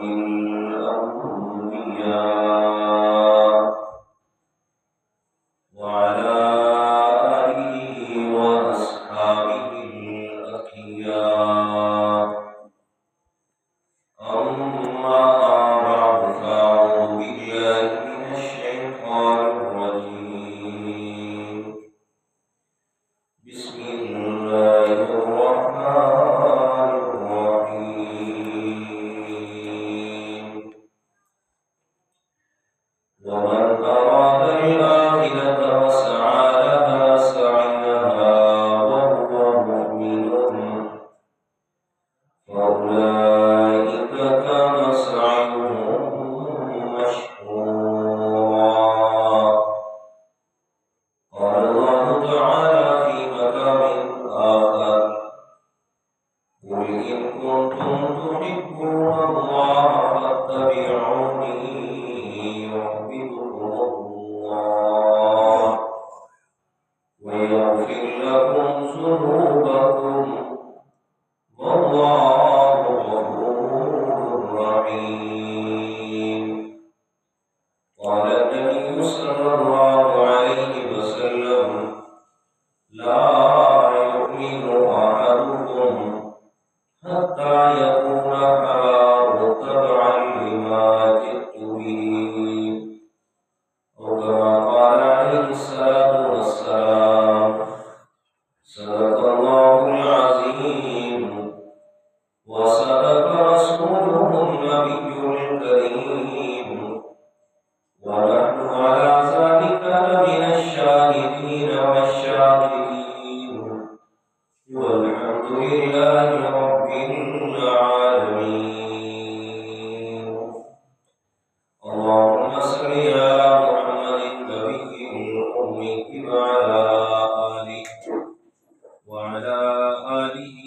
الأنبياء وعلى آله وأصحابه الأخيار. أما بعد فأعوذ بالله من الشيطان الرجيم. بسم الله الرحمن الرحيم. ومن أراد الآخرة وسعى لها سعيها وهو مؤمن فأولئك كان سعيهم مشكورا. قال الله تعالى في مقام آخر: قل إن كنتم تحبون الله فاتبعوني يحببكم الله ويغفر لكم ذنوبكم والله غفور رحيم. قال النبي صلى الله عليه وسلم: لا يؤمن أحدكم حتى يكون هواه تبعا لما جئت به، أو كما قال عليه الصلاة والسلام. صدق الله العظيم وصدق رسوله النبي الكريم، ونحن على ذلك لمن الشاهدين والشاكرين، والحمد لله رب العالمين. اللهم صل على محمد النبي الأمي وعلى آله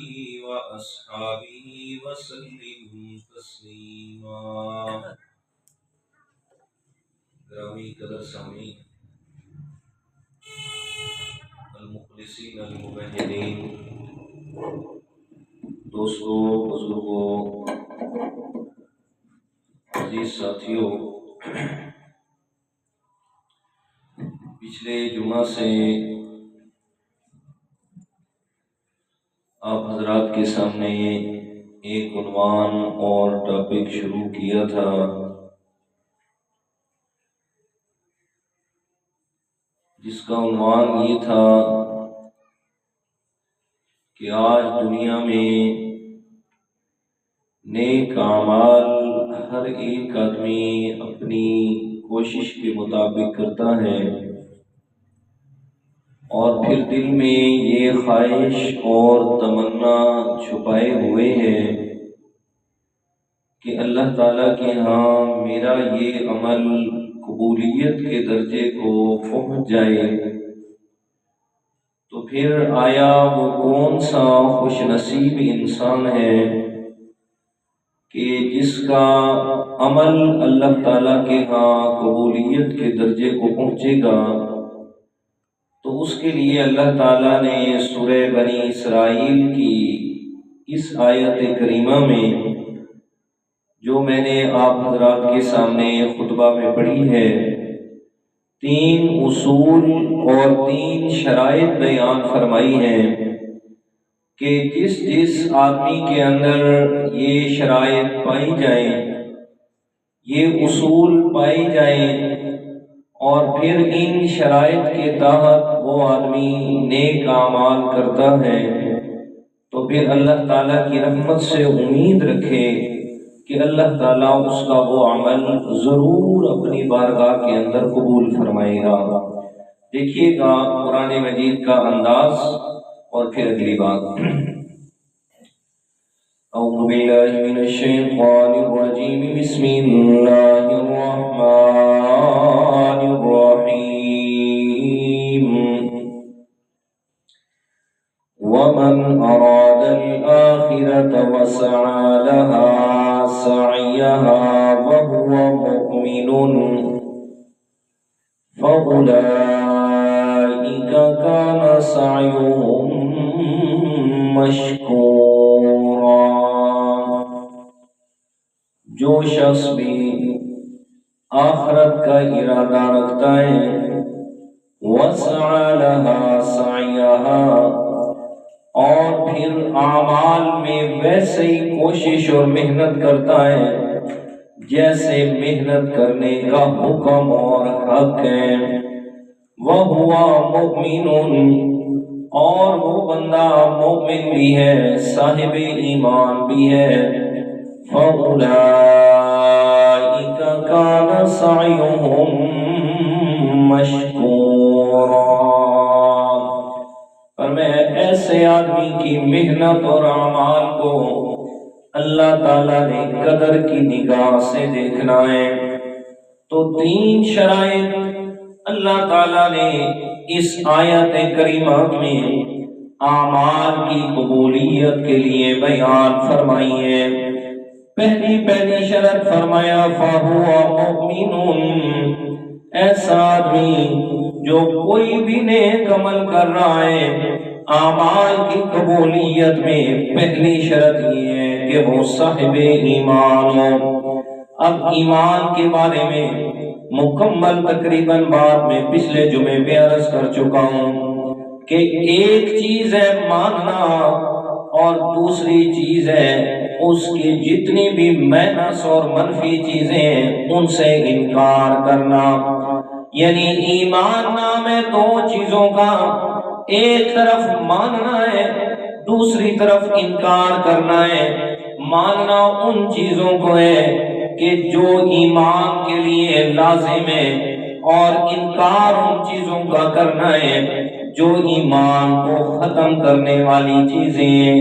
وأصحابه وسلم تسليما. گرامی قدر سامعین، المخلصین الموحدین، دوستوں، بزرگوں، عزیز ساتھیوں، پچھلے جمعہ سے آپ حضرات کے سامنے ایک عنوان اور ٹاپک شروع کیا تھا، جس کا عنوان یہ تھا کہ آج دنیا میں نیک اعمال ہر ایک آدمی اپنی کوشش کے مطابق کرتا ہے، اور پھر دل میں یہ خواہش اور تمنا چھپائے ہوئے ہے کہ اللہ تعالیٰ کے ہاں میرا یہ عمل قبولیت کے درجے کو پہنچ جائے، تو پھر آیا وہ کون سا خوش نصیب انسان ہے کہ جس کا عمل اللہ تعالیٰ کے ہاں قبولیت کے درجے کو پہنچے گا۔ تو اس کے لیے اللہ تعالیٰ نے سورہ بنی اسرائیل کی اس آیت کریمہ میں، جو میں نے آپ حضرات کے سامنے خطبہ میں پڑھی ہے، 3 اصول اور 3 شرائط بیان فرمائی ہیں کہ جس آدمی کے اندر یہ شرائط پائی جائیں، یہ اصول پائی جائیں، اور پھر ان شرائط کے تحت وہ آدمی نیک اعمال کرتا ہے، تو پھر اللہ تعالیٰ کی رحمت سے امید رکھے کہ اللہ تعالیٰ اس کا وہ عمل ضرور اپنی بارگاہ کے اندر قبول فرمائے گا۔ دیکھیے گا قرآن مجید کا انداز، اور پھر اگلی بات۔ اعوذ باللہ من الشیطان الرجیم، بسم اللہ الرحمن الرحیم۔ ومن اراد الآخرة وسعى لها سعيها وهو مؤمن فأولئك كان سعيهم مشكورا۔ جو شخص بھی آخرت کا ارادہ رکھتا ہے وَسَعَى لَهَا سَعْيَهَا، اور پھر اعمال میں ویسے ہی کوشش اور محنت کرتا ہے جیسے محنت کرنے کا حکم اور حق ہے، وَهُوَ مُؤْمِنٌ، اور وہ بندہ مومن بھی ہے، صاحب ایمان بھی ہے، فَأُولَئِكَ كَانَ سَعْيُهُمْ مَشْكُورًا۔ اور میں ایسے آدمی کی محنت اور اعمال کو اللہ تعالیٰ نے قدر کی نگاہ سے دیکھنا ہے۔ تو 3 شرائط اللہ تعالیٰ نے اس آیت کریمہ میں اعمال کی قبولیت کے لیے بیان فرمائی ہے۔ پہلی شرط فرمایا فَهُوَ مُؤْمِنٌ، ایسا آدمی جو کوئی بھی نیک عمل کر رہا ہے، اعمال کی قبولیت میں پہلی شرط یہ ہے کہ وہ صاحب ایمان ہو۔ اب ایمان کے بارے میں مکمل تقریباً بات میں پچھلے جمعے میں عرض کر چکا ہوں کہ ایک چیز ہے ماننا اور دوسری چیز ہے اس کی جتنی بھی مائنس اور منفی چیزیں ہیں ان سے انکار کرنا۔ یعنی ایمان نام ہے 2 چیزوں کا، ایک طرف ماننا ہے، دوسری طرف انکار کرنا ہے۔ ماننا ان چیزوں کو ہے کہ جو ایمان کے لیے لازم ہے، اور انکار ان چیزوں کا کرنا ہے جو ایمان کو ختم کرنے والی چیزیں ہیں،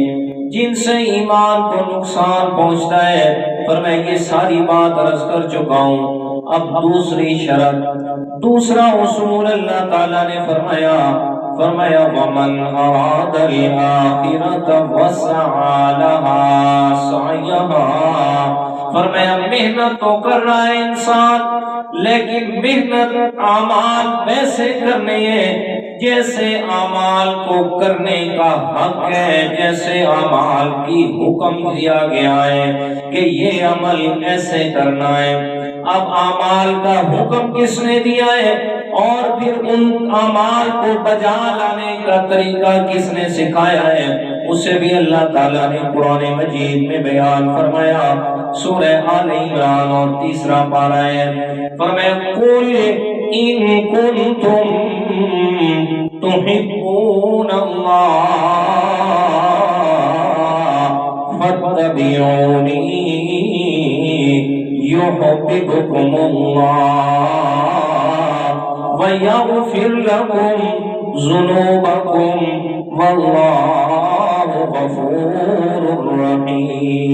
جن سے ایمان کو نقصان پہنچتا ہے۔ پر میں یہ ساری بات عرض کر چکا ہوں۔ اب دوسری شرط، دوسرا اصول اللہ تعالیٰ نے فرمایا وَمَنْ أَرَادَ الْآخِرَةَ وَسَعَى لَهَا سَعْيَهَا، فرمایا محنت تو کر رہا ہے انسان، لیکن محنت اعمال ویسے کرنے ہیں جیسے اعمال کو کرنے کا حق ہے، جیسے اعمال کی حکم دیا گیا ہے کہ یہ عمل ایسے کرنا ہے۔ اب اعمال کا حکم کس نے دیا ہے اور پھر ان اعمال کو بجا لانے کا طریقہ کس نے سکھایا ہے، اسے بھی اللہ تعالیٰ نے قرآن مجید میں بیان فرمایا۔ سورہ آل عمران اور 3 پارہ ہے، فرمایا قُلْ إِن كُنتُمْ تُحِبُّونَ اللَّهَ فَاتَّبِعُونِي يُحْبِبْكُمُ اللَّهُ وَيَغْفِرْ لَكُمْ ذُنُوبَكُمْ وَاللَّهُ غَفُورٌ رَحِيمٌ۔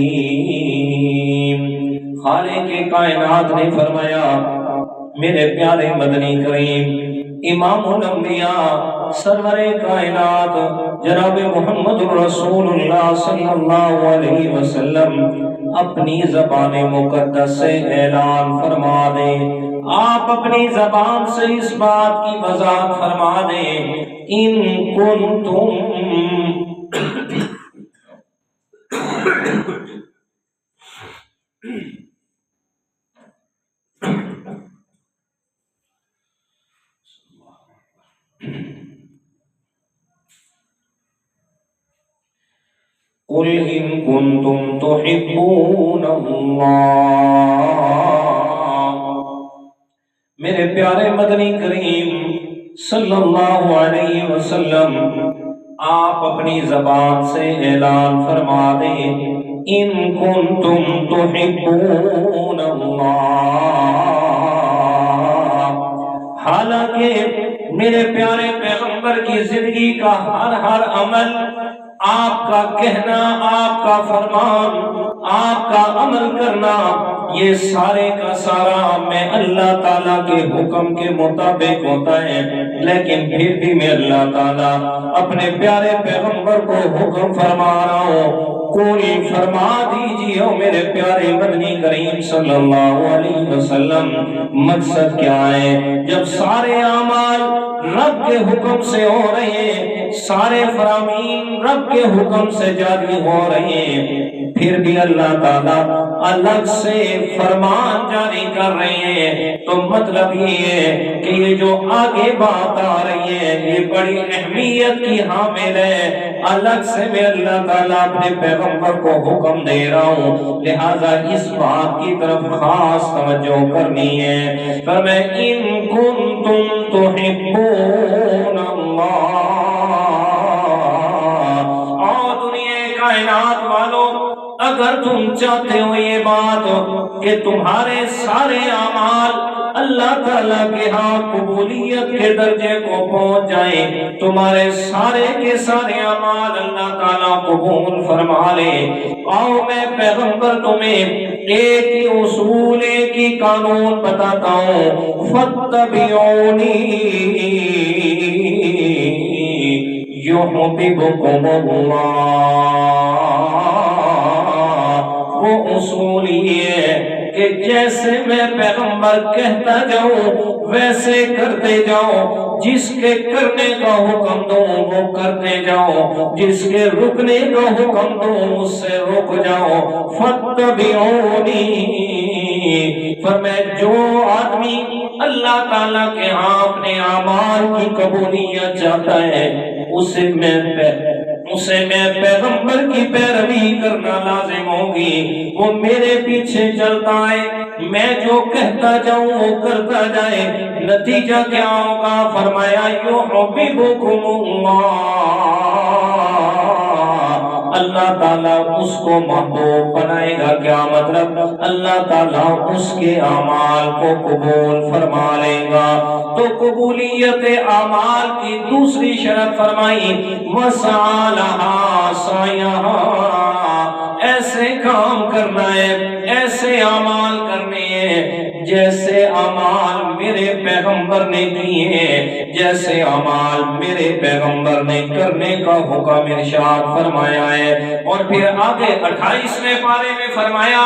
خالق کائنات نے فرمایا میرے پیارے مدنی کریم امام الانبیاء سرور کائنات جناب محمد رسول اللہ صلی اللہ علیہ وسلم اپنی زبان مقدس سے اعلان فرما دیں، آپ اپنی زبان سے اس بات کی وضاحت فرما دیں، ان کنتم قُلْ إِن كُنتُمْ تُحِبُّونَ اللَّهَ، میرے پیارے مدنی کریم صلی اللہ علیہ وسلم آپ اپنی زبان سے اعلان فرما دیں، ان کنتم تحبون اللہ، حالانکہ میرے پیارے پیغمبر کی زندگی کا ہر عمل، آپ کا کہنا، آپ کا فرمان، آپ کا عمل کرنا، یہ سارے کا سارا میں اللہ تعالیٰ کے حکم کے مطابق ہوتا ہے، لیکن پھر بھی میں اللہ تعالیٰ اپنے پیارے پیغمبر کو حکم فرما رہا ہوں، کوئی فرما دیجیے میرے پیارے مدنی کریم صلی اللہ علیہ وسلم مقصد کیا ہے؟ جب سارے اعمال رب کے حکم سے ہو رہے ہیں، سارے فرامین رب کے حکم سے جاری ہو رہے ہیں، پھر بھی اللہ تعالیٰ الگ سے فرمان جاری کر رہے ہیں۔ تو مطلب یہ ہے کہ یہ جو آگے بات آ رہی ہے یہ بڑی اہمیت کی حامل ہے۔ الگ سے میں اللہ تعالیٰ اپنے پیغمبر کو حکم دے رہا ہوں، لہذا اس بات کی طرف خاص توجہ کرنی ہے۔ فَمَا إِن كُنتُمْ تُحِبُّونَ اللَّهَ، کائنات والوں، اگر تم چاہتے ہو یہ بات کہ تمہارے سارے اعمال اللہ تعالیٰ کے ہاں قبولیت کے درجے کو پہنچ جائیں، تمہارے سارے کے سارے اعمال اللہ تعالیٰ قبول فرما لے، آؤ میں پیغمبر تمہیں ایک ہی اصول، ایک ہی قانون بتاتا ہوں، فَاتَّبِعُونِي يُحْبِبْكُمُ اللَّهُ۔ وہ اصول یہ ہے کہ جیسے میں پیغمبر کہتا جاؤں ویسے کرتے جاؤ، جس کے کرنے کا حکم دوں وہ کرتے جاؤ، جس کے رکنے کا حکم دوں اس سے رک جاؤ۔ فَاتَّبِعُونِی، فرمائے جو آدمی اللہ تعالیٰ کے ہاں اپنے اعمال کی قبولیت چاہتا ہے اسے میں پیغمبر کی پیروی کرنا لازم ہوگی، وہ میرے پیچھے چلتا ہے، میں جو کہتا جاؤں وہ کرتا جائے، نتیجہ کیا ہوگا؟ فرمایا یحببکم اللہ تعالیٰ اس کو محبوب بنائے گا۔ کیا مطلب؟ اللہ تعالیٰ اس کے اعمال کو قبول فرما لے گا۔ تو قبولیت اعمال کی دوسری شرط فرمائی وَسَعَى لَهَا سَعْيَهَا، ایسے کام کرنا ہے، ایسے اعمال کرنے ہیں جیسے اعمال میرے پیغمبر نے کیے، جیسے اعمال میرے پیغمبر نے کرنے کا حکم ارشاد فرمایا ہے۔ اور پھر آگے 28ویں پارے میں فرمایا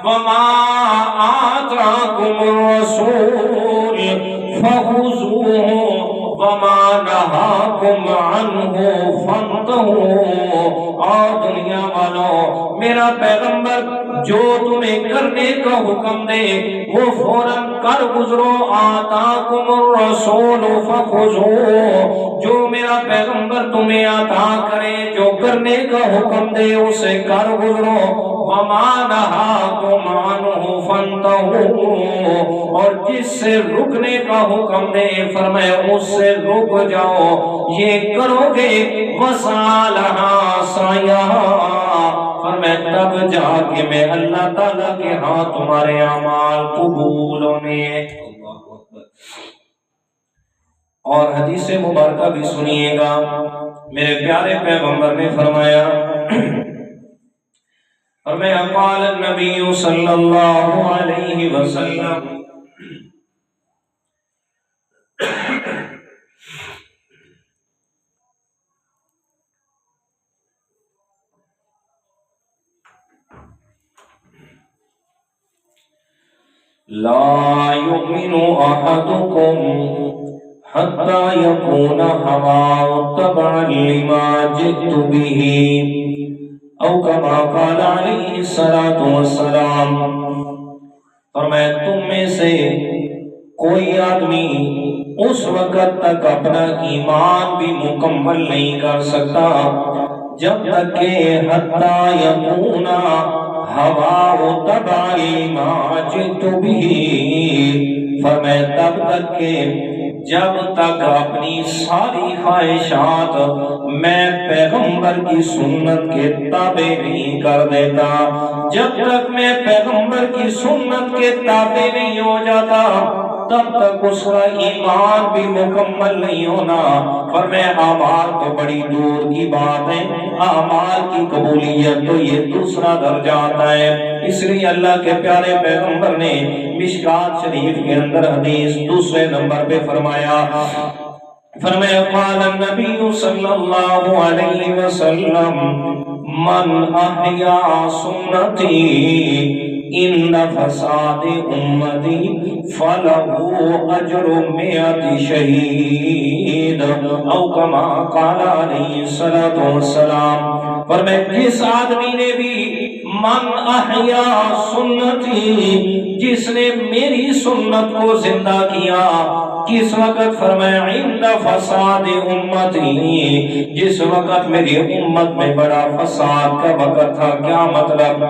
وَمَا آتَاكُمُ الرَّسُولُ فَخُذُوهُ وَمَا نَهَاكُمْ عَنْهُ فَانْتَهُوا۔ اور دنیا والوں، میرا پیغمبر جو تمہیں کرنے کا حکم دے وہ فوراً کر گزرو۔ آتاکم الرسول فخذوہ، جو میرا پیغمبر تمہیں عطا کرے، جو کرنے کا حکم دے اسے کر گزرو۔ وما نہاکم عنہ فانتہوا، اور جس سے رکنے کا حکم دے فرمایا اس سے رک جاؤ، یہ کرو گے وَسَعَى لَهَا سَعْيَهَا، فرمایا تب جا کے میں اللہ تعالیٰ کے ہاں تمہارے اعمال قبول ہونے۔ اور حدیث مبارکہ بھی سنیے گا، میرے پیارے پیغمبر نے فرمایا قال النبی صلی اللہ علیہ وسلم لا يؤمن أحدكم حتى يكون هواه تبعا لما جئت به او كما قال علیہ الصلوۃ والسلام۔ فرمایا تم میں سے کوئی آدمی اس وقت تک اپنا ایمان بھی مکمل نہیں کر سکتا جب تک کہ حتی یکون ہوا تبعا لما جئت به، فرمایا تب تک کہ جب تک اپنی ساری خواہشات میں پیغمبر کی سنت کے تابع نہیں کر دیتا، جب تک میں پیغمبر کی سنت کے تابع نہیں ہو جاتا تب تک اس کا ایمان بھی مکمل نہیں ہونا۔ فرمایا اعمال تو بڑی دور کی بات ہے، اعمال کی قبولیت تو یہ دوسرا درجہ آتا ہے۔ اس لیے اللہ کے پیارے پیغمبر نے مشکات شریف کے اندر حدیث دوسرے نمبر پہ فرمایا قال النبی صلی اللہ علیہ وسلم من احیا سنتی ان فساد امتی فلہ اجر 100 شہید او کما قال علیہ الصلوۃ والسلام۔ فرمایا جس آدمی نے بھی من احیا سنتی، جس نے میری سنت کو زندہ کیا، کس وقت؟ فرمایا عند فساد امتی، جس وقت میری امت میں بڑا فساد کا وقت تھا۔ کیا مطلب؟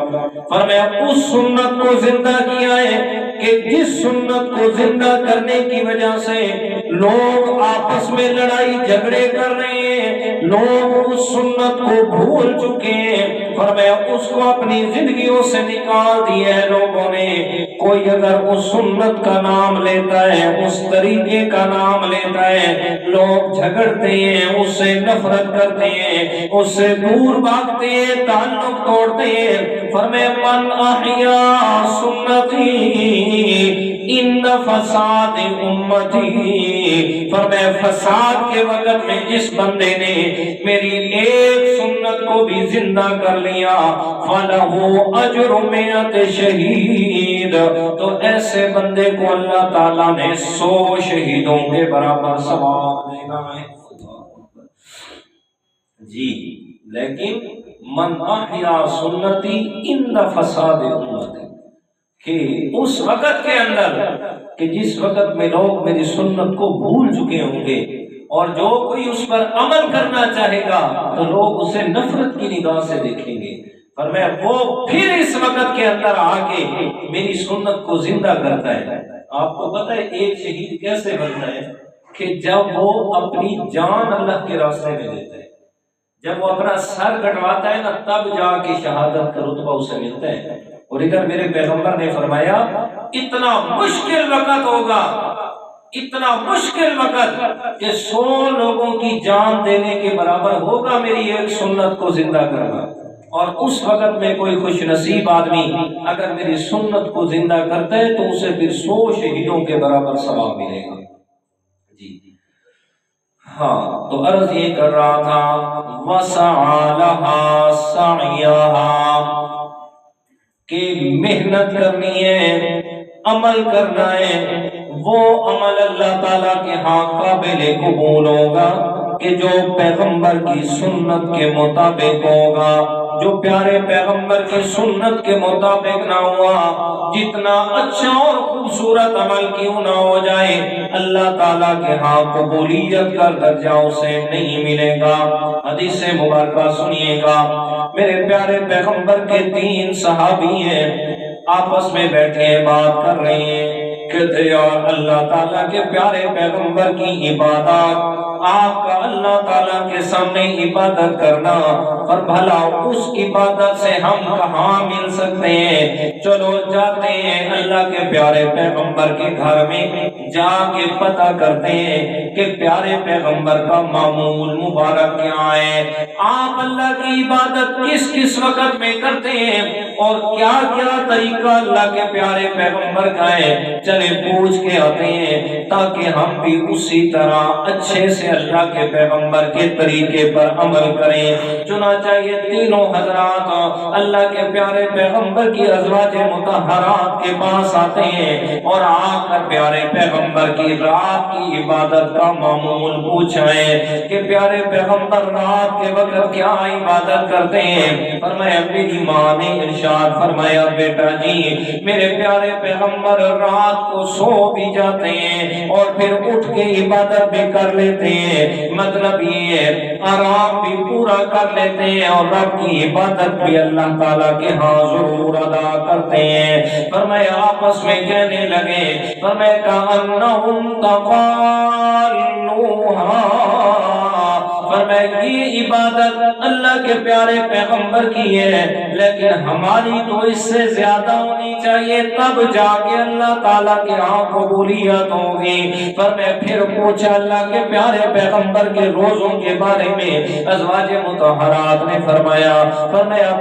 فرمایا اس سنت کو زندہ کیا ہے کہ جس سنت کو زندہ کرنے کی وجہ سے لوگ آپس میں لڑائی جھگڑے کر رہے ہیں، لوگ اس سنت کو بھول چکے ہیں۔ فرمایا اس کو اپنی زندگیوں سے نکال دیا ہے لوگوں نے۔ کوئی اگر اس سنت کا نام لیتا ہے، اس طریقے کا نام لیتا ہے، لوگ جھگڑتے ہیں، اس سے نفرت کرتے ہیں، اس سے دور بھاگتے ہیں، تعلق توڑتے ہیں۔ فرمایا من احیا سنتی ان فساد امتی، فرمایا فساد کے وقت میں جس بندے نے میری ایک سنت کو بھی زندہ کر لیا، فَلَهُ أَجْرُ مِئَةِ شہید، تو ایسے بندے کو اللہ تعالیٰ نے 100 شہیدوں کے برابر ثواب دینا ہے۔ جی لیکن من احیا سنتی ان فساد امتی، کہ اس وقت کے اندر کہ جس وقت میں لوگ میری سنت کو بھول چکے ہوں گے، اور جو کوئی اس پر عمل کرنا چاہے گا تو لوگ اسے نفرت کی نگاہ سے دیکھیں گے۔ فرمایا وہ پھر اس وقت کے اندر آ کے میری سنت کو زندہ کرتا ہے۔ آپ کو پتہ ہے ایک شہید کیسے بنتا ہے؟ کہ جب وہ اپنی جان اللہ کے راستے میں دیتا ہے، جب وہ اپنا سر کٹواتا ہے نا، تب جا کے شہادت کا رتبہ اسے ملتا ہے۔ اور ادھر میرے پیغمبر نے فرمایا اتنا مشکل وقت ہوگا، اتنا مشکل وقت کہ 100 لوگوں کی جان دینے کے برابر ہوگا میری ایک سنت کو زندہ کرنا۔ اور اس وقت میں کوئی خوش نصیب آدمی اگر میری سنت کو زندہ کرتا ہے تو اسے پھر 100 شہیدوں کے برابر ثواب ملے گا۔ جی ہاں، تو عرض یہ کر رہا تھا وَسَعَى لَهَا سَعْيَهَا، کہ محنت کرنی ہے، عمل کرنا ہے، وہ عمل اللہ تعالیٰ کے ہاں قابل قبول ہوگا کہ جو پیغمبر کی سنت کے مطابق ہوگا۔ جو پیارے پیغمبر کی سنت کے مطابق نہ ہوا، جتنا اچھا اور خوبصورت عمل کیوں نہ ہو جائے، اللہ تعالیٰ کے ہاں قبولیت کا درجہ اسے نہیں ملے گا۔ حدیث مبارکہ سنیے گا، میرے پیارے پیغمبر کے 3 صحابی ہیں، آپس میں بیٹھے بات کر رہے ہیں، کہتے یار اللہ تعالیٰ کے پیارے پیغمبر کی عبادت، آپ کا اللہ تعالیٰ کے سامنے عبادت کرنا، اور بھلا اس عبادت سے ہم کہاں مل سکتے ہیں؟ چلو جاتے ہیں اللہ کے پیارے پیغمبر کے گھر میں، جا کے پتہ کرتے ہیں کہ پیارے پیغمبر کا معمول مبارک کیا ہے، آپ اللہ کی عبادت کس کس وقت میں کرتے ہیں، اور کیا کیا طریقہ اللہ کے پیارے پیغمبر کا ہے، چلے پوچھ کے آتے ہیں تاکہ ہم بھی اسی طرح اچھے سے اللہ کے پیغمبر کے طریقے پر عمل کریں۔ چنانچہ یہ تینوں حضرات اللہ کے پیارے پیغمبر کی ازواج مطہرات کے پاس آتے ہیں، اور آ کر پیارے پیغمبر کی رات کی عبادت کا معمول پوچھیں کہ پیارے پیغمبر رات کے وقت کیا عبادت کرتے ہیں۔ فرمایا میری ماں نے ارشاد فرمایا بیٹا جی میرے پیارے پیغمبر رات کو سو بھی جاتے ہیں اور پھر اٹھ کے عبادت بھی کر لیتے ہیں، مطلب یہ ہے آرام بھی پورا کر لیتے ہیں اور رب کی عبادت بھی اللہ تعالیٰ کے ہاں ضرور ادا کرتے ہیں۔ فرمایا آپس میں کہنے لگے، فرمایا کأنہم تقالوہا، فرمایا یہ عبادت اللہ کے پیارے پیغمبر کی ہے لیکن ہماری تو اس سے زیادہ ہونی چاہیے، تب جا کے اللہ تعالیٰ کے ہاں قبولیت ہوگی۔ فرمایا پھر پوچھا اللہ کے پیارے پیغمبر کے روزوں کے بارے میں، ازواج مطہرات نے فرمایا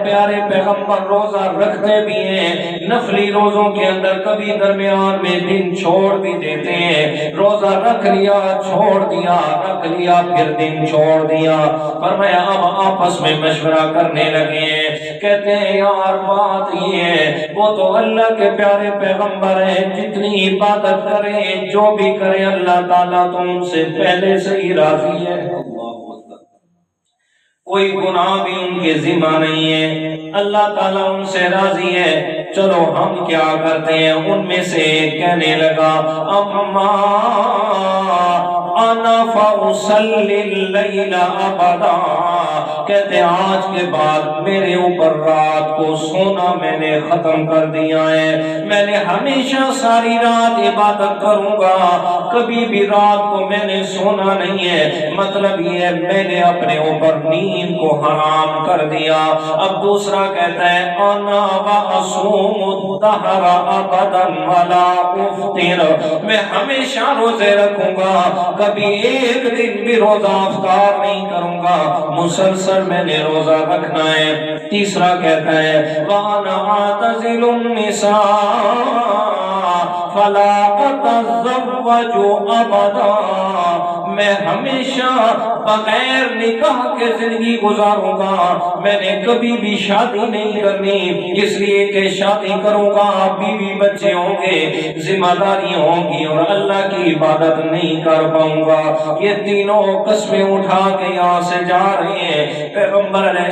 پیارے پیغمبر روزہ رکھتے بھی ہیں، نفلی روزوں کے اندر کبھی درمیان میں دن چھوڑ بھی دیتے ہیں، روزہ رکھ لیا چھوڑ دیا، رکھ لیا پھر دن چھوڑ دیا۔ فرمایا اب آپس میں مشورہ کرنے لگے ہیں، کہتے ہیں یار بات یہ ہے وہ تو اللہ کے پیارے پیغمبر ہیں، جتنی عبادت کریں جو بھی کریں اللہ تعالیٰ تو ان سے پہلے سے ہی راضی ہے۔ کوئی گناہ بھی ان کے ذمہ نہیں ہے، اللہ تعالیٰ ان سے راضی ہے۔ چلو ہم کیا کرتے ہیں، ان میں سے کہنے لگا اما انا فاصلی اللیل ابدا، کہتے ہیں آج کے بعد میرے اوپر رات کو سونا میں نے ختم کر دیا ہے، میں نے ہمیشہ ساری رات عبادت کروں گا، کبھی بھی رات کو میں نے سونا نہیں ہے۔ مطلب یہ ہے میں نے اپنے اوپر نیند کو حرام کر دیا۔ اب دوسرا کہتا ہے انا واصوم الدہر ابدا ولا افطر، میں ہمیشہ روزے رکھوں گا، کبھی ایک دن بھی روزہ افطار نہیں کروں گا، مسلسل میں نے روزہ رکھنا ہے۔ تیسرا کہتا ہے وانا اعتزل النساء فلا اتزوج ابدا، میں ہمیشہ بغیر نکاح کے زندگی گزاروں گا، میں نے کبھی بھی شادی نہیں کرنی، اس لیے کہ شادی کروں گا بیوی بچے ہوں گے، ذمہ داری ہوں گی اور اللہ کی عبادت نہیں کر پاؤں گا۔ یہ تینوں قسمیں اٹھا کے یہاں سے جا رہے ہیں۔ پیغمبر علیہ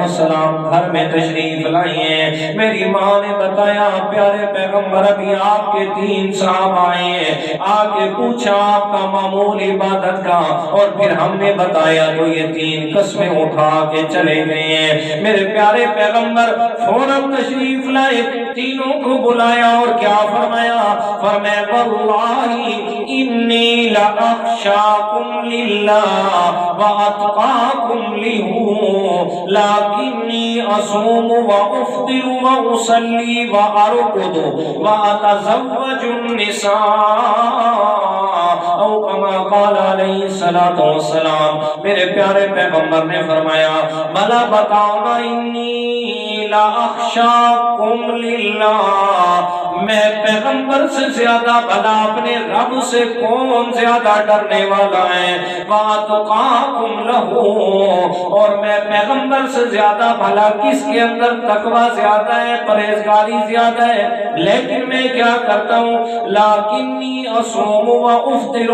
السلام گھر میں تشریف لائے ہیں، میری ماں نے بتایا پیارے پیغمبر ابھی آپ کے 3 صاحب آئے ہیں، آ کے پوچھا آپ کا معمول عبادت کا، اور پھر ہم نے بتایا تو یہ 3 قسمیں اٹھا کے چلے گئے ہیں۔ میرے پیارے پیغمبر فوراً تشریف لائے، تینوں کو بلایا اور کیا فرمایا؟ فرمایا واللہ انی لاخشاکم للہ واتقاکم لہ لیکنی اصوم وافطر واصلی وارقد واتزوج النساء، او کما قال علیہ السلام۔ میرے پیارے پیغمبر نے فرمایا بھلا بتاؤ نا، انی لا اخشاکم للہ، میں پیغمبر سے زیادہ بھلا اپنے رب سے کون زیادہ ڈرنے والا ہے، واتقاکم لہ، اور میں پیغمبر سے زیادہ بھلا کس کے اندر تقوی زیادہ ہے، پرہیزگاری زیادہ ہے، لیکن میں کیا کرتا ہوں، لیکنی اصوم و افطر،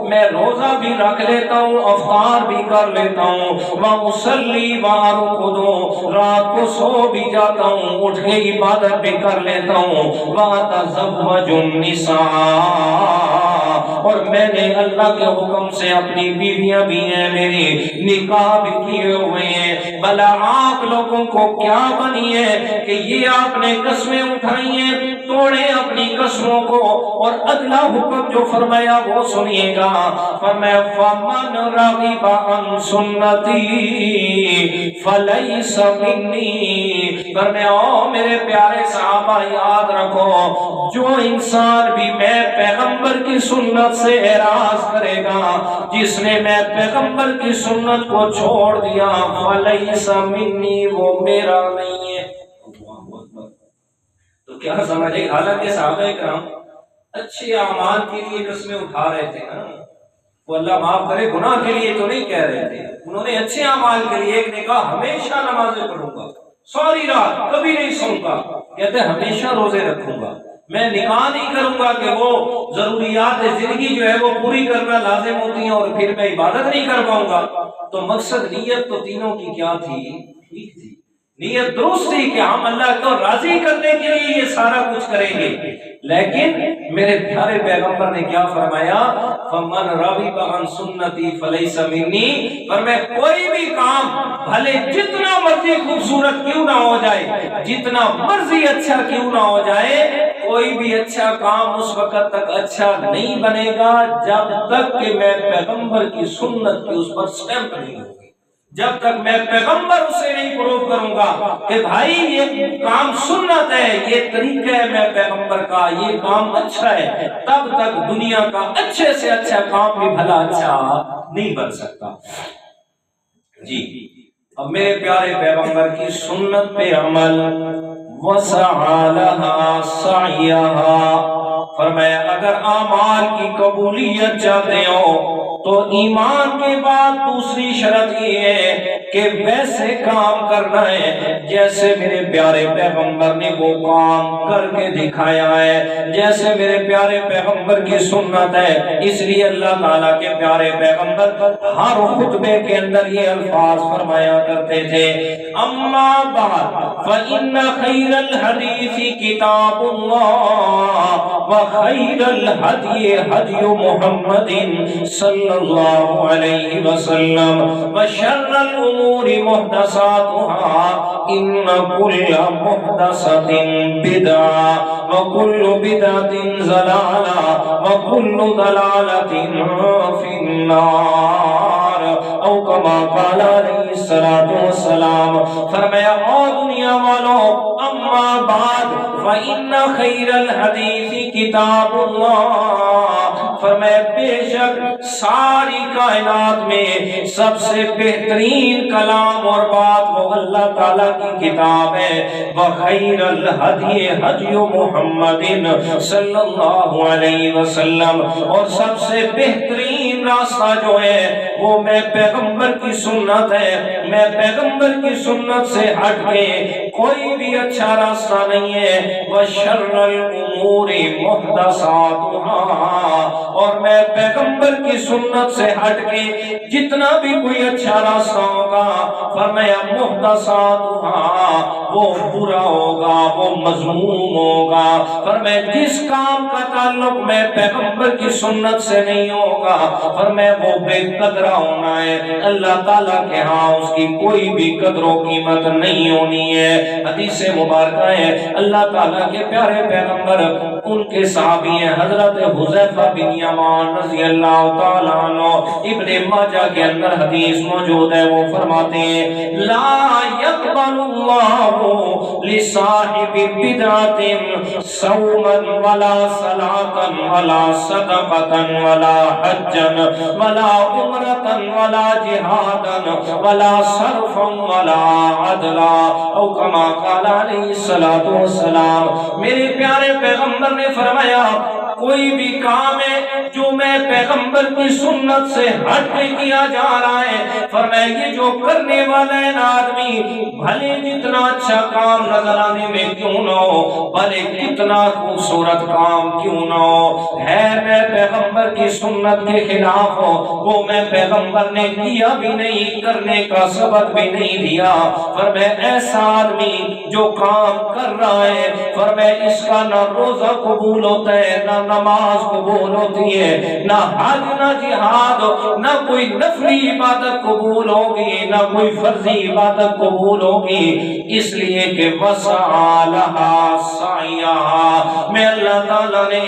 میں روزہ بھی رکھ لیتا ہوں، افطار بھی کر لیتا ہوں، واصلی وارقد، رات کو سو بھی جاتا ہوں، اٹھ کے عبادت بھی کر لیتا ہوں، واتزوج النساء، اور میں نے اللہ کے حکم سے اپنی بیویاں بھی ہیں میری، نکاح بھی کیے ہوئے ہیں۔ بھلا آپ لوگوں کو کیا بنی ہے کہ یہ آپ نے قسمیں اٹھائی ہیں، توڑیں اپنی قسموں کو، اور اگلا حکم جو فرمایا وہ سنیے گا، فرمایا فمن رغب عن سنتی فلیس منی، فرمایا او میرے پیارے صحابہ یاد رکھو، جو انسان بھی میں پیغمبر کی سنت سے اعراض کرے گا، جس نے میں پیغمبر کی سنت کو چھوڑ دیا، فلیس منی، وہ میرا نہیں ہے۔ تو کیا سمجھے، حالانکہ صحابہ کرام اچھے اعمال کے لیے قسمیں اٹھا رہے تھے نا، وہ اللہ معاف کرے گناہ کے لیے تو نہیں کہہ رہے تھے، انہوں نے اچھے اعمال کے لیے ایک نے کہا ہمیشہ نمازیں پڑھوں گا، ساری رات کبھی نہیں سوں گا، کہتے ہمیشہ روزے رکھوں گا، میں نکاح نہیں کروں گا کہ وہ ضروریات زندگی جو ہے وہ پوری کرنا لازم ہوتی ہیں اور پھر میں عبادت نہیں کر پاؤں گا۔ تو مقصد نیت تو تینوں کی کیا تھی؟ ٹھیک تھی، نیت درست تھی کہ ہم اللہ کو راضی کرنے کے لیے یہ سارا کچھ کریں گے، لیکن میرے پیارے پیغمبر نے کیا فرمایا؟ فمن رغب عن سنتی فلیس منی، فرمایا کوئی بھی کام بھلے جتنا مرضی خوبصورت کیوں نہ ہو جائے، جتنا مرضی اچھا کیوں نہ ہو جائے، کوئی بھی اچھا کام اس وقت تک اچھا نہیں بنے گا جب تک کہ میں پیغمبر کی سنت کی اس پر سٹیمپ نہیں ہوگی، جب تک میں پیغمبر اسے نہیں پروف کروں گا کہ بھائی یہ کام سنت ہے، یہ طریقہ ہے میں پیغمبر کا، یہ کام اچھا ہے، تب تک دنیا کا اچھے سے اچھا کام بھی بھلا اچھا نہیں بن سکتا۔ جی اب میرے پیارے پیغمبر کی سنت پہ عمل، وسعى لها سعيها، فرمایا اگر اعمال کی قبولیت چاہتے ہو تو ایمان کے بعد دوسری شرط یہ ہے کہ ویسے کام کرنا ہے جیسے میرے پیارے پیغمبر نے وہ کام کر کے دکھایا ہے، جیسے میرے پیارے پیغمبر کی سنت ہے۔ اس لیے اللہ تعالیٰ کے پیارے پیغمبر ہر خطبے کے اندر یہ الفاظ فرمایا کرتے تھے، اما بعد فإن خیر الحدیث کتاب اللہ وخیر الہدی ہدی محمد صلی اللہ علیہ وسلم وشر الامور محدثاتها ان کل محدثۃ بدعہ وکل بدعۃ ضلالہ وکل ضلالۃ فی النار، او کما قال علیہ الصلوۃ والسلام۔ فرمایا او دنیا والوں، اما بعد فإن خیر الحدیث کتاب اللہ، فرمایا بے شک ساری کائنات میں سب سے بہترین کلام اور بات وہ اللہ تعالیٰ کی کتاب ہے، وخیر الہدی ہدی محمد صلی اللہ علیہ وسلم، اور سب سے بہترین راستہ جو ہے وہ میں پیغمبر کی سنت ہے، میں پیغمبر کی سنت سے ہٹ کے کوئی بھی اچھا راستہ نہیں ہے، وشر الامور محدثاتها، اور میں پیغمبر کی سنت سے ہٹ کے جتنا بھی کوئی اچھا راستہ ہوگا فرمایا محدثاتها وہ برا ہوگا، وہ مذموم ہوگا۔ فرمایا جس کام کا تعلق میں پیغمبر کی سنت سے نہیں ہوگا فرمایا وہ بے قدرہ ہونا ہے، اللہ تعالیٰ کے ہاں اس کی کوئی بھی قدر و قیمت نہیں ہونی ہے۔ حدیث مبارکہ ہے اللہ تعالیٰ کے پیارے پیغمبر، ان کے صحابی ہیں حضرت حذیفہ بن یمان رضی اللہ تعالیٰ عنہ، ابن ماجہ کے اندر حدیث موجود ہے، وہ فرماتے ہیں لا يقبل اللہ لصاحب بدعۃ صوما ولا صلاۃ ولا صدقۃ ولا حجا ولا عمرۃ ولا جہادا ولا صرفا ولا عدلا، او کما قال علیہ الصلوۃ والسلام۔ میرے پیارے پیغمبر نے فرمایا کوئی بھی کام ہے جو میں پیغمبر کی سنت سے ہٹ کے کیا جا رہا ہے فرمایا یہ جو کرنے والا ہے نا آدمی بھلے جتنا اچھا کام نظر آنے میں کیوں نہ ہو، بھلے کتنا خوبصورت کام کیوں نہ ہو، ہے میں پیغمبر کی سنت کے خلاف ہو، وہ میں پیغمبر نے کیا بھی نہیں، کرنے کا سبق بھی نہیں دیا، فرمایا ایسا آدمی جو کام کر رہا ہے فرمایا اس کا نہ روزہ قبول ہوتا ہے، نہ نماز قبول ہوتی ہے، نہ حج نہ جہاد، نہ کوئی نفلی عبادت قبول ہوگی، نہ کوئی فرضی عبادت قبول ہوگی، اس لیے کہ وسعی لہا سعیہا، میں اللہ تعالیٰ نے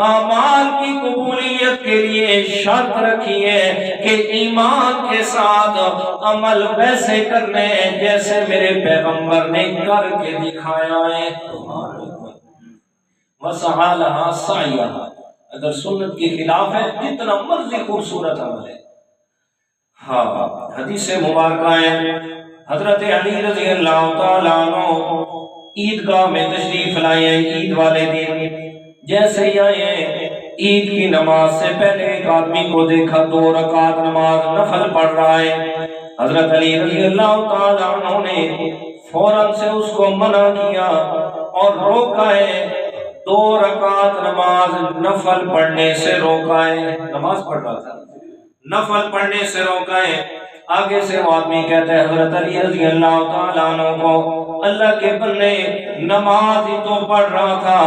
اعمال کی قبولیت کے لیے شرط رکھی ہے کہ ایمان کے ساتھ عمل ویسے کرنے ہیں جیسے میرے پیغمبر نے کر کے دکھایا ہے۔ وسعی لہا سعیہا، اگر سنت کے خلاف ہے جتنا مرضی خوبصورت عمل ہے۔ ہاں حدیث مبارکہ ہے حضرت علی رضی اللہ تعالیٰ عنہ عیدگاہ میں تشریف لائے ہیں، عید والے دن جیسے ہی آئے عید کی نماز سے پہلے ایک آدمی کو دیکھا 2 رکعت نماز نفل پڑھ رہا ہے، حضرت علی رضی اللہ تعالیٰ عنہ نے فوراً سے اس کو منع کیا اور روکا ہے، 2 رکعت نماز نفل پڑھنے سے روکا ہے، نماز پڑھ رہا تھا نفل پڑھنے سے روکا ہے۔ آگے سے وہ آدمی کہتا ہے حضرت علی رضی اللہ تعالیٰ عنہ کو اللہ کے بندے نماز ہی تو پڑھ رہا تھا،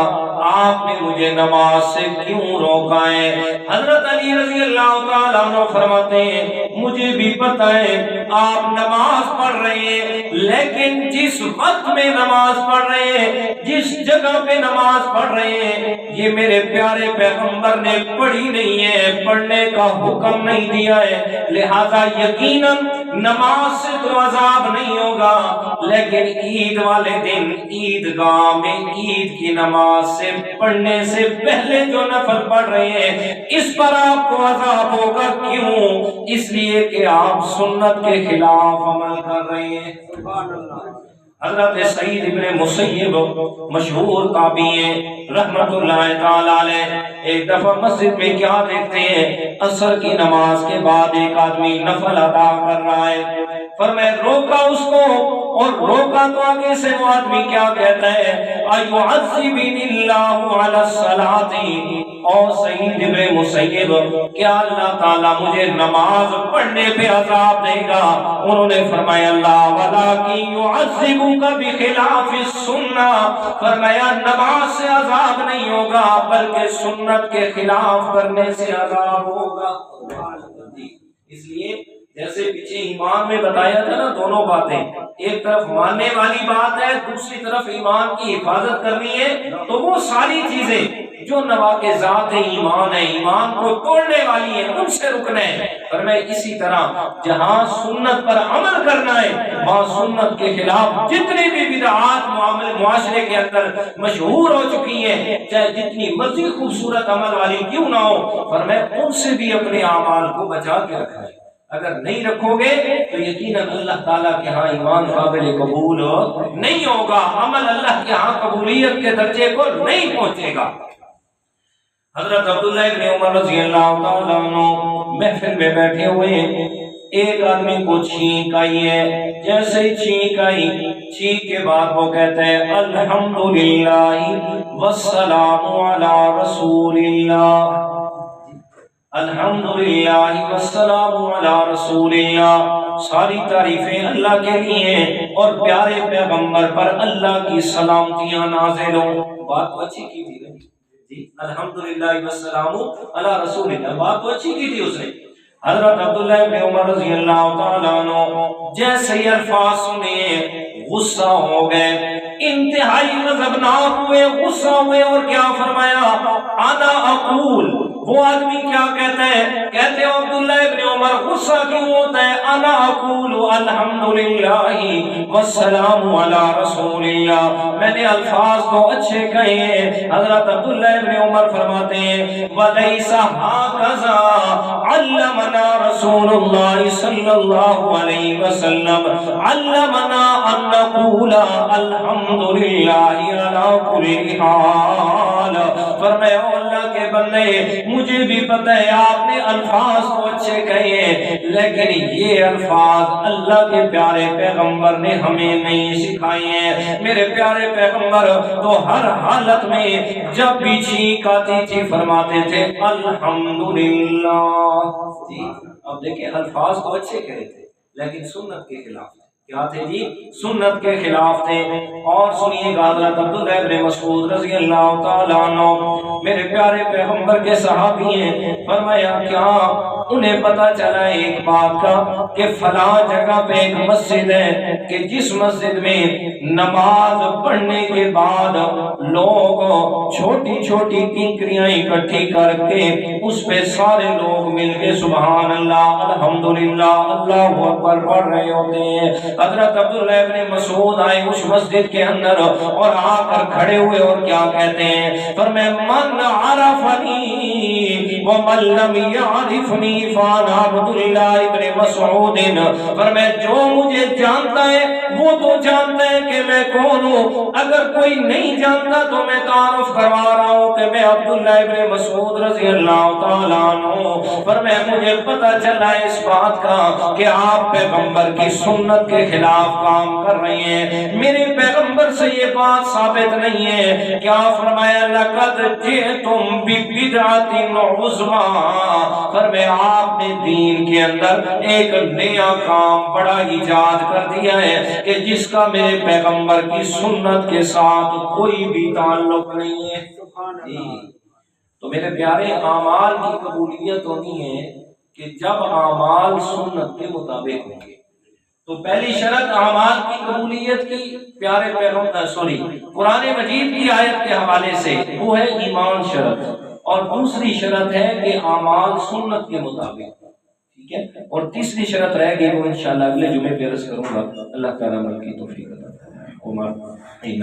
آپ نے مجھے نماز سے کیوں روکا ہے؟ حضرت علی رضی اللہ تعالیٰ عنہ فرماتے ہیں مجھے بھی پتہ ہے آپ نماز پڑھ رہے ہیں، لیکن جس وقت میں نماز پڑھ رہے ہیں، جس جگہ پہ نماز پڑھ رہے ہیں، یہ میرے پیارے پیغمبر نے پڑھی نہیں ہے، پڑھنے کا حکم نہیں دیا ہے، لہذا یقیناً نماز سے تو عذاب نہیں ہوگا، لیکن عید والے دن عیدگاہ میں عید کی نماز سے پڑھنے سے پہلے جو نفل پڑھ رہے ہیں اس پر آپ کو عذاب ہوگا، کیوں؟ اس لیے کہ آپ سنت کے خلاف عمل کر رہے ہیں۔ سبحان اللہ۔ حضرت سعید ابن مسیب مشہور تابعی ہیں رحمت اللہ تعالی علیہ، ایک دفعہ مسجد میں کیا دیکھتے ہیں، عصر کی نماز کے بعد ایک آدمی نفل ادا کر رہا ہے، فرمایا روکا اس کو، اور روکا تو آگے سے وہ آدمی کیا کہتا ہے، ایعذبنی اللہ علی الصلاۃ، اور سعید بن مسیب کیا اللہ تعالیٰ مجھے نماز پڑھنے پہ عذاب دے گا؟ انہوں نے فرمایا اللہ ولکن یعذبک بخلاف السنہ، فرمایا نماز سے عذاب نہیں ہوگا بلکہ سنت کے خلاف کرنے سے عذاب ہوگا۔ اس لیے جیسے پیچھے ایمان میں بتایا تھا نا دونوں باتیں، ایک طرف ماننے والی بات ہے، دوسری طرف ایمان کی حفاظت کرنی ہے، تو وہ ساری چیزیں جو نواقضات ایمان ہے، ایمان کو توڑنے والی ہیں، ان سے رکنا ہے۔ اور میں اسی طرح جہاں سنت پر عمل کرنا ہے وہاں سنت کے خلاف جتنی بھی بدعات معاشرے کے اندر مشہور ہو چکی ہیں، چاہے جتنی مرضی خوبصورت عمل والی کیوں نہ ہو، پر میں ان سے بھی اپنے اعمال کو بچا کے رکھا ہے۔ اگر نہیں رکھو گے تو یقیناً اللہ تعالیٰ کے ہاں ایمان قابل قبول نہیں ہوگا، عمل اللہ کے ہاں قبولیت کے درجے کو نہیں پہنچے گا۔ حضرت عبداللہ ابن عمر رضی اللہ تعالیٰ عنہ محفل میں بیٹھے ہوئے ہیں، ایک آدمی کو چھینک آئی ہے، جیسے ہی چھینک آئی، چھینک کے بعد وہ کہتا ہے الحمدللہ والسلام علی رسول اللہ، الحمدللہ والسلام علی رسول اللہ، ساری تعریفیں اللہ کے لیے ہیں اور پیارے پیغمبر پر اللہ کی سلامتیاں نازل ہوں۔ بات تو اچھی کی تھی جی، الحمدللہ والسلام علی رسول اللہ، بات تو اچھی کی تھی اس نے۔ حضرت عبداللہ ابن عمر رضی اللہ تعالیٰ عنہ جیسے ہی الفاظ سنے غصہ ہو گئے، انتہائی غضبناک ہوئے، غصہ ہوئے، اور کیا فرمایا، انا اقول، وہ آدمی کیا کہتا ہے، کہتے ہیں عبداللہ ابن عمر غصہ کیوں ہوتا ہے، انا اقول الحمدللہ والسلام علی رسول اللہ، میں نے الفاظ تو اچھے کہے ہیں۔ حضرت عبداللہ ابن عمر فرماتے ہیں وَلَيْسَ هَكَذَا علمنا رسول اللہ صلی اللہ علیہ وسلم، علمنا ان نقول الحمدللہ علی کل حال، فرمایا اللہ کے بندے مجھے بھی پتہ ہے آپ نے الفاظ تو اچھے کہے ہیں، لیکن یہ الفاظ اللہ کے پیارے پیغمبر نے ہمیں نہیں سکھائے ہیں۔ میرے پیارے پیغمبر تو ہر حالت میں جب بھی چھینک آتی تھی فرماتے تھے الحمدللہ۔ جی اب دیکھیں الفاظ تو اچھے کہے تھے لیکن سنت کے خلاف تھے، کیا تھے جی، سنت کے خلاف تھے۔ اور سنیے گا حضرت عبداللہ ابن مسعود رضی اللہ تعالیٰ عنہ میرے پیارے پیغمبر کے صحابی ہیں، فرمایا کیا انہیں پتا چلا ایک بات کا کہ فلاں جگہ پہ ایک مسجد ہے کہ جس مسجد میں نماز پڑھنے کے بعد لوگ چھوٹی چھوٹی کنکریاں اکٹھی کر کے اس پہ سارے لوگ مل کے سبحان اللہ الحمدللہ اللہ اکبر پڑھ رہے ہوتے ہیں۔ حضرت عبداللہ ابن مسعود آئے اس مسجد کے اندر اور آ کر کھڑے ہوئے اور کیا کہتے ہیں، فرمایا من عرفنی ومن لم یعرفنی فانا عبداللہ ابن مسعود، فرمایا جو مجھے جانتا ہے وہ تو جانتا ہے کہ میں کون ہوں، اگر کوئی نہیں جانتا تو میں تعارف کروا رہا ہوں کہ میں عبداللہ ابن مسعود رضی اللہ تعالیٰ عنہ، فرمایا مجھے پتا چلا اس بات کا کہ آپ پیغمبر کی سنت کے خلاف کام کر رہے ہیں، میرے پیغمبر سے یہ بات ثابت نہیں ہے۔ کیا فرمایا لقد جئتم ببدعۃ عظمی، فرمایا آپ نے دین کے اندر ایک نیا کام بڑا ایجاد کر دیا ہے کہ جس کا میرے پیغمبر کی سنت کے ساتھ کوئی بھی تعلق نہیں ہے۔ تو میرے پیارے اعمال کی قبولیت ہونی ہے کہ جب اعمال سنت کے مطابق ہوں گے۔ تو پہلی شرط اعمال کی قبولیت کی پیارے پیغمبر قرآن مجید کی آیت کے حوالے سے وہ ہے ایمان شرط، اور دوسری شرط ہے کہ اعمال سنت کے مطابق، ٹھیک ہے، اور تیسری شرط رہ گئی وہ انشاءاللہ اگلے جمعے پہ عرض کروں گا۔ اللہ تعالیٰ عمل کی توفیق عطا فرمائے۔